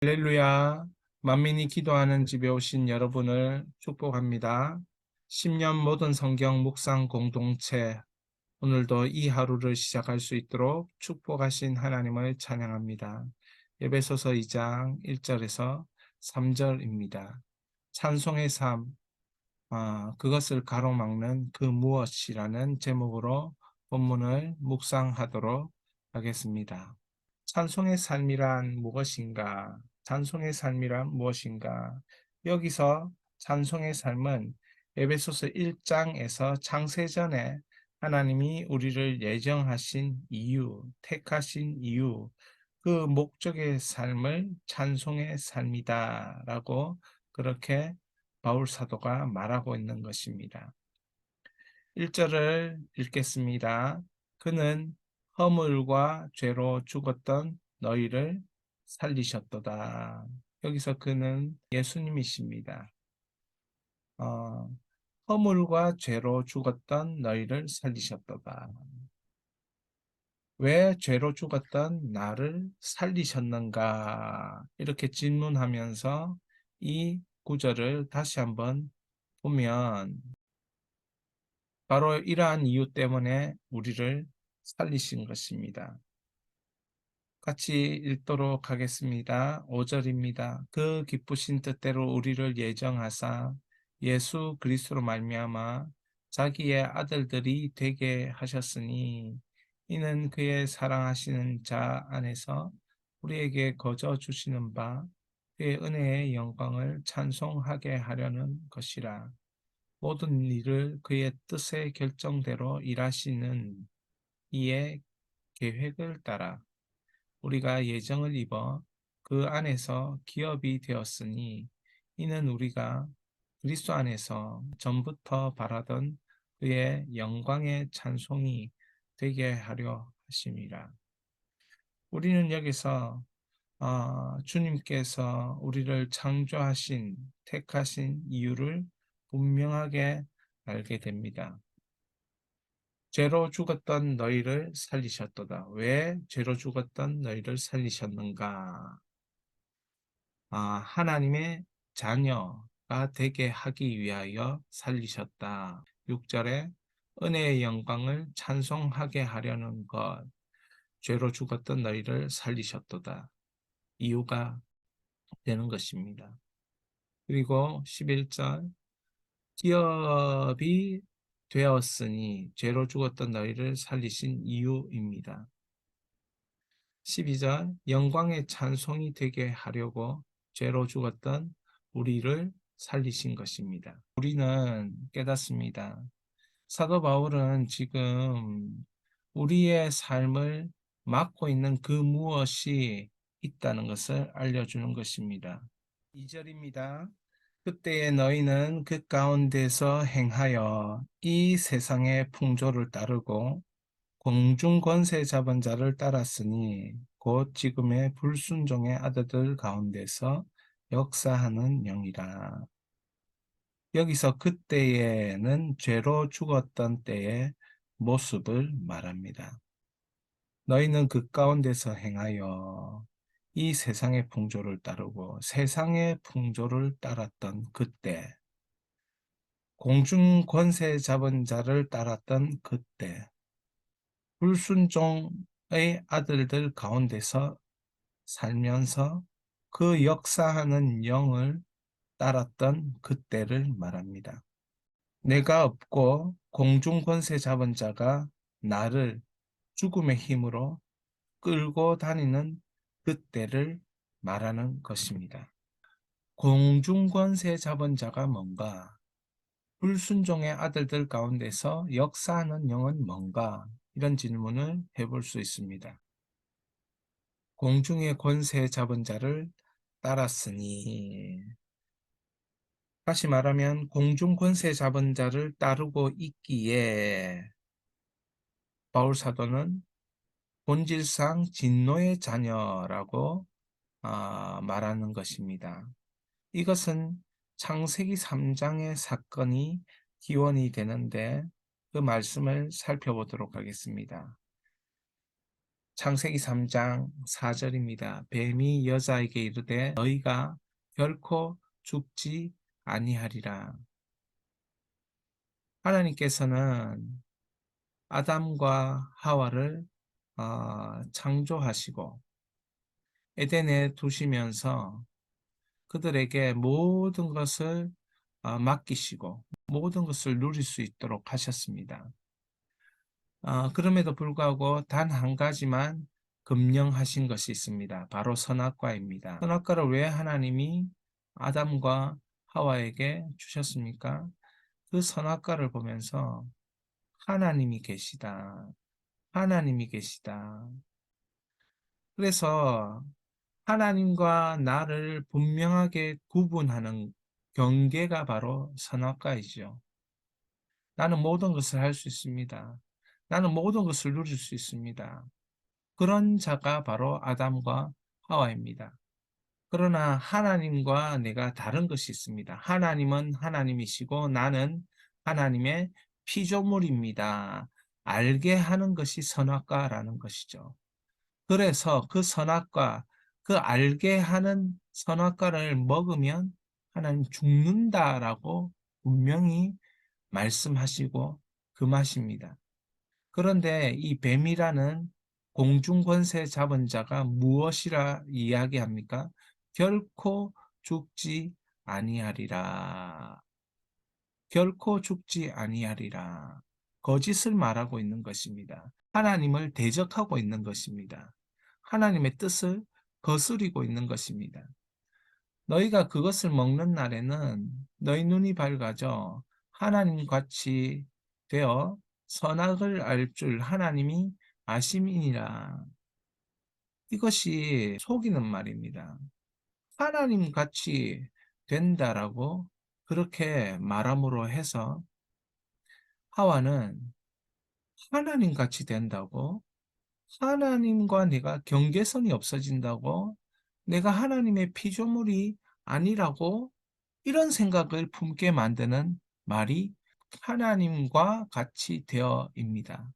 할렐루야, 만민이 기도하는 집에 오신 여러분을 축복합니다. 10년 모든 성경 묵상 공동체, 오늘도 이 하루를 시작할 수 있도록 축복하신 하나님을 찬양합니다. 에베소서 2장 1절에서 3절입니다. 찬송의 삶, 그것을 가로막는 그 무엇이라는 제목으로 본문을 묵상하도록 하겠습니다. 찬송의 삶이란 무엇인가? 찬송의 삶이란 무엇인가? 여기서 찬송의 삶은 에베소서 1장에서 창세전에 하나님이 우리를 예정하신 이유, 택하신 이유, 그 목적의 삶을 찬송의 삶이다라고 그렇게 바울 사도가 말하고 있는 것입니다. 1절을 읽겠습니다. 그는 허물과 죄로 죽었던 너희를 살리셨도다. 여기서 그는 예수님이십니다. 어, 허물과 죄로 죽었던 너희를 살리셨도다. 왜 죄로 죽었던 나를 살리셨는가? 이렇게 질문하면서 이 구절을 다시 한번 보면 바로 이러한 이유 때문에 우리를 살리신 것입니다. 같이 읽도록 하겠습니다. 5절입니다. 그 기쁘신 뜻대로 우리를 예정하사 예수 그리스도로 말미암아 자기의 아들들이 되게 하셨으니 이는 그의 사랑하시는 자 안에서 우리에게 거저 주시는 바 그의 은혜의 영광을 찬송하게 하려는 것이라. 모든 일을 그의 뜻의 결정대로 일하시는 이의 계획을 따라 우리가 예정을 입어 그 안에서 기업이 되었으니 이는 우리가 그리스도 안에서 전부터 바라던 그의 영광의 찬송이 되게 하려 하심이라. 우리는 여기서 주님께서 우리를 창조하신, 택하신 이유를 분명하게 알게 됩니다. 죄로 죽었던 너희를 살리셨도다. 왜 죄로 죽었던 너희를 살리셨는가? 하나님의 자녀가 되게 하기 위하여 살리셨다. 6절에 은혜의 영광을 찬송하게 하려는 것. 죄로 죽었던 너희를 살리셨도다. 이유가 되는 것입니다. 그리고 11절 기업이 되었으니 죄로 죽었던 너희를 살리신 이유입니다. 12절 영광의 찬송이 되게 하려고 죄로 죽었던 우리를 살리신 것입니다. 우리는 깨닫습니다. 사도 바울은 지금 우리의 삶을 막고 있는 그 무엇이 있다는 것을 알려주는 것입니다. 2절입니다. 그때에 너희는 그 가운데서 행하여 이 세상의 풍조를 따르고 공중 권세 잡은 자를 따랐으니 곧 지금의 불순종의 아들들 가운데서 역사하는 영이라. 여기서 그때에는 죄로 죽었던 때의 모습을 말합니다. 너희는 그 가운데서 행하여 이 세상의 풍조를 따르고 세상의 풍조를 따랐던 그때, 공중 권세 잡은 자를 따랐던 그때, 불순종의 아들들 가운데서 살면서 그 역사하는 영을 따랐던 그때를 말합니다. 내가 없고 공중 권세 잡은 자가 나를 죽음의 힘으로 끌고 다니는 그때를 말하는 것입니다. 공중 권세 잡은 자가 뭔가? 불순종의 아들들 가운데서 역사하는 영은 뭔가? 이런 질문을 해볼 수 있습니다. 공중의 권세 잡은 자를 따랐으니, 다시 말하면 공중 권세 잡은 자를 따르고 있기에 바울 사도는 본질상 진노의 자녀라고 말하는 것입니다. 이것은 창세기 3장의 사건이 기원이 되는데 그 말씀을 살펴보도록 하겠습니다. 창세기 3장 4절입니다. 뱀이 여자에게 이르되 너희가 결코 죽지 아니하리라. 하나님께서는 아담과 하와를 창조하시고 에덴에 두시면서 그들에게 모든 것을 맡기시고 모든 것을 누릴 수 있도록 하셨습니다. 그럼에도 불구하고 단 한 가지만 금령하신 것이 있습니다. 바로 선악과입니다. 선악과를 왜 하나님이 아담과 하와에게 주셨습니까? 그 선악과를 보면서 하나님이 계시다. 하나님이 계시다. 그래서 하나님과 나를 분명하게 구분하는 경계가 바로 선악과이죠. 나는 모든 것을 할 수 있습니다. 나는 모든 것을 누릴 수 있습니다. 그런 자가 바로 아담과 하와입니다. 그러나 하나님과 내가 다른 것이 있습니다. 하나님은 하나님이시고 나는 하나님의 피조물입니다. 알게 하는 것이 선악과라는 것이죠. 그래서 그 선악과, 그 알게 하는 선악과를 먹으면 하나님 죽는다라고 분명히 말씀하시고 금하십니다. 그런데 이 뱀이라는 공중권세 잡은 자가 무엇이라 이야기합니까? 결코 죽지 아니하리라. 결코 죽지 아니하리라. 거짓을 말하고 있는 것입니다. 하나님을 대적하고 있는 것입니다. 하나님의 뜻을 거스리고 있는 것입니다. 너희가 그것을 먹는 날에는 너희 눈이 밝아져 하나님 같이 되어 선악을 알 줄 하나님이 아심이니라. 이것이 속이는 말입니다. 하나님 같이 된다라고 그렇게 말함으로 해서 하와는 하나님 같이 된다고, 하나님과 내가 경계선이 없어진다고, 내가 하나님의 피조물이 아니라고 이런 생각을 품게 만드는 말이 하나님과 같이 되어입니다.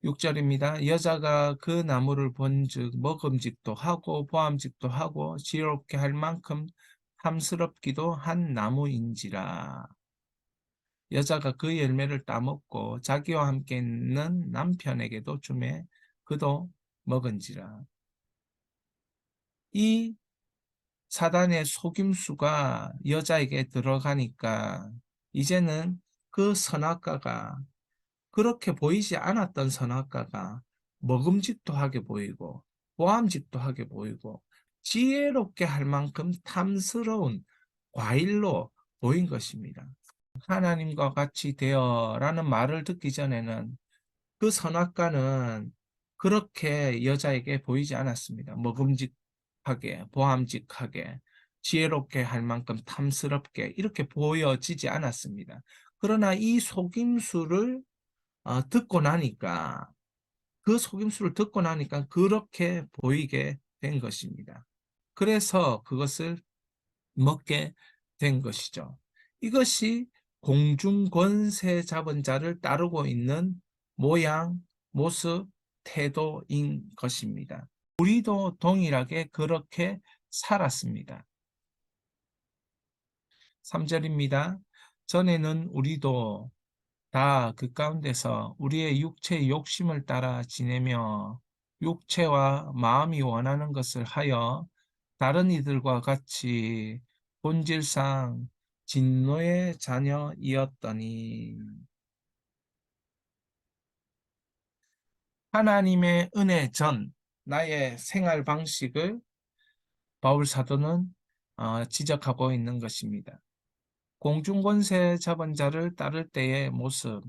6절입니다. 여자가 그 나무를 본즉 먹음직도 하고 보암직도 하고 지혜롭게 할 만큼 탐스럽기도 한 나무인지라. 여자가 그 열매를 따먹고 자기와 함께 있는 남편에게도 주매 그도 먹은지라. 이 사단의 속임수가 여자에게 들어가니까 이제는 그 선악과가, 그렇게 보이지 않았던 선악과가 먹음직도 하게 보이고 보암직도 하게 보이고 지혜롭게 할 만큼 탐스러운 과일로 보인 것입니다. 하나님과 같이 되어라는 말을 듣기 전에는 그 선악과는 그렇게 여자에게 보이지 않았습니다. 먹음직하게, 보암직하게, 지혜롭게 할 만큼 탐스럽게 이렇게 보여지지 않았습니다. 그러나 이 속임수를 듣고 나니까, 그 속임수를 듣고 나니까 그렇게 보이게 된 것입니다. 그래서 그것을 먹게 된 것이죠. 이것이 공중 권세 잡은 자를 따르고 있는 모양, 모습, 태도인 것입니다. 우리도 동일하게 그렇게 살았습니다. 3절입니다. 전에는 우리도 다 그 가운데서 우리의 육체의 욕심을 따라 지내며 육체와 마음이 원하는 것을 하여 다른 이들과 같이 본질상 진노의 자녀이었더니 하나님의 은혜 전 나의 생활 방식을 바울 사도는 지적하고 있는 것입니다. 공중권세 잡은 자를 따를 때의 모습,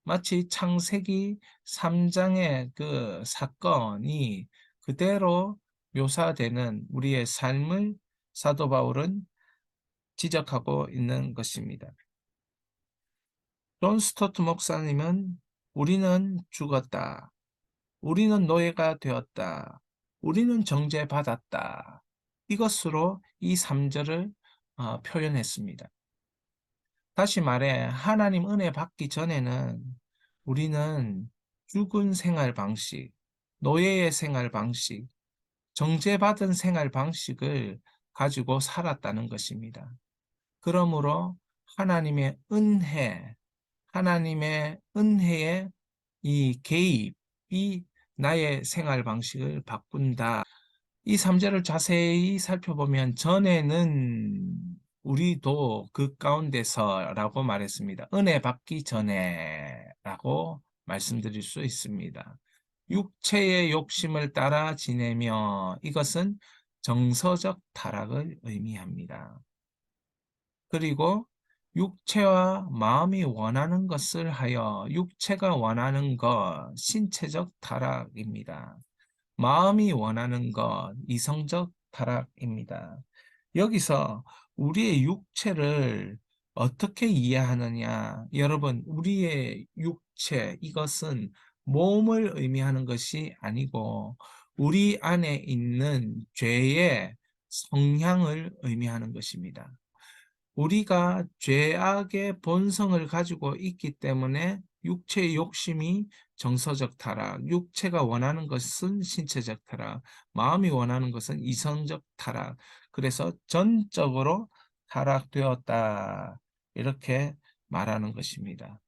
마치 창세기 3장의 그 사건이 그대로 묘사되는 우리의 삶을 사도 바울은 지적하고 있는 것입니다. 존 스토트 목사님은 우리는 죽었다. 우리는 노예가 되었다. 우리는 정죄받았다. 이것으로 이 3절을 표현했습니다. 다시 말해 하나님 은혜 받기 전에는 우리는 죽은 생활 방식, 노예의 생활 방식, 정죄받은 생활 방식을 가지고 살았다는 것입니다. 그러므로 하나님의 은혜의 이 개입이 나의 생활 방식을 바꾼다. 이 3절을 자세히 살펴보면 전에는 우리도 그 가운데서라고 말했습니다. 은혜 받기 전에라고 말씀드릴 수 있습니다. 육체의 욕심을 따라 지내며 이것은 정서적 타락을 의미합니다. 그리고 육체와 마음이 원하는 것을 하여 육체가 원하는 것, 신체적 타락입니다. 마음이 원하는 것, 이성적 타락입니다. 여기서 우리의 육체를 어떻게 이해하느냐? 여러분, 우리의 육체, 이것은 몸을 의미하는 것이 아니고 우리 안에 있는 죄의 성향을 의미하는 것입니다. 우리가 죄악의 본성을 가지고 있기 때문에 육체의 욕심이 정서적 타락, 육체가 원하는 것은 신체적 타락, 마음이 원하는 것은 이성적 타락. 그래서 전적으로 타락되었다. 이렇게 말하는 것입니다.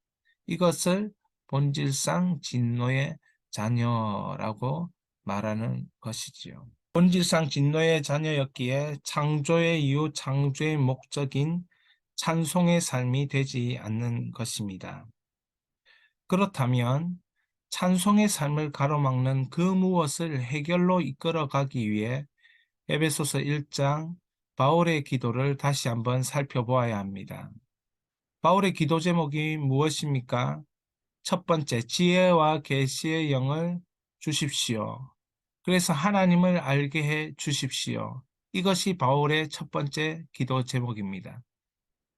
이것을 본질상 진노의 자녀라고 말하는 것이지요. 본질상 진노의 자녀였기에 창조의 이유, 창조의 목적인 찬송의 삶이 되지 않는 것입니다. 그렇다면 찬송의 삶을 가로막는 그 무엇을 해결로 이끌어가기 위해 에베소서 1장 바울의 기도를 다시 한번 살펴보아야 합니다. 바울의 기도 제목이 무엇입니까? 첫 번째, 지혜와 계시의 영을 주십시오. 그래서 하나님을 알게 해 주십시오. 이것이 바울의 첫 번째 기도 제목입니다.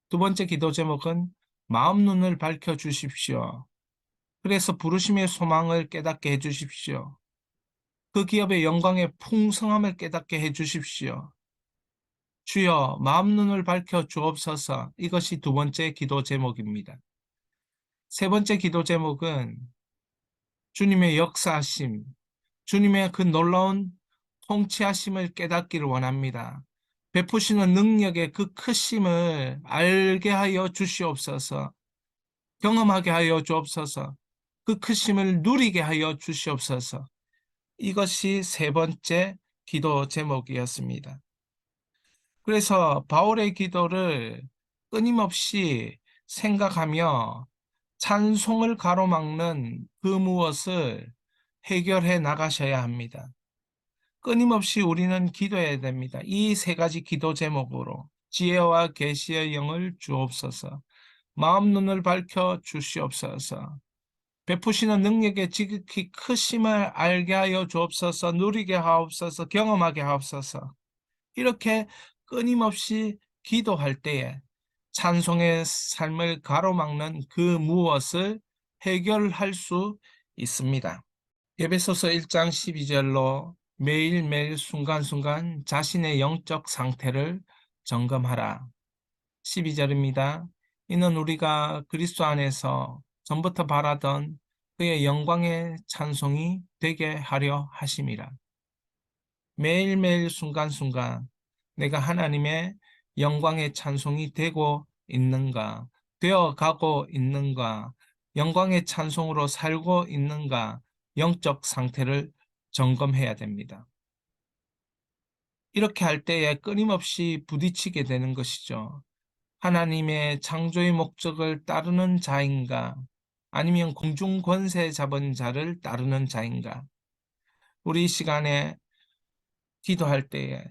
두 번째 기도 제목은 마음 눈을 밝혀 주십시오. 그래서 부르심의 소망을 깨닫게 해 주십시오. 그 기업의 영광의 풍성함을 깨닫게 해 주십시오. 주여, 마음 눈을 밝혀 주옵소서. 이것이 두 번째 기도 제목입니다. 세 번째 기도 제목은 주님의 역사하심, 주님의 그 놀라운 통치하심을 깨닫기를 원합니다. 베푸시는 능력의 그 크심을 알게 하여 주시옵소서. 경험하게 하여 주옵소서. 그 크심을 누리게 하여 주시옵소서. 이것이 세 번째 기도 제목이었습니다. 그래서 바울의 기도를 끊임없이 생각하며 찬송을 가로막는 그 무엇을 해결해 나가셔야 합니다. 끊임없이 우리는 기도해야 됩니다. 이 세 가지 기도 제목으로 지혜와 계시의 영을 주옵소서. 마음 눈을 밝혀 주시옵소서. 베푸시는 능력의 지극히 크심을 알게 하여 주옵소서. 누리게 하옵소서. 경험하게 하옵소서. 이렇게 끊임없이 기도할 때에 찬송의 삶을 가로막는 그 무엇을 해결할 수 있습니다. 에베소서 1장 12절로 매일매일 순간순간 자신의 영적 상태를 점검하라. 12절입니다. 이는 우리가 그리스도 안에서 전부터 바라던 그의 영광의 찬송이 되게 하려 하심이라. 매일매일 순간순간 내가 하나님의 영광의 찬송이 되고 있는가, 되어가고 있는가, 영광의 찬송으로 살고 있는가, 영적 상태를 점검해야 됩니다. 이렇게 할 때에 끊임없이 부딪히게 되는 것이죠. 하나님의 창조의 목적을 따르는 자인가, 아니면 공중 권세 잡은 자를 따르는 자인가. 우리 이 시간에 기도할 때에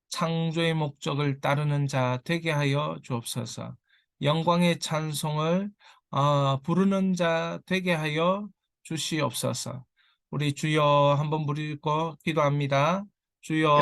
창조의 목적을 따르는 자 되게 하여 주옵소서. 영광의 찬송을 부르는 자 되게 하여 주시옵소서. 우리 주여 한번 부르고 기도합니다. 주여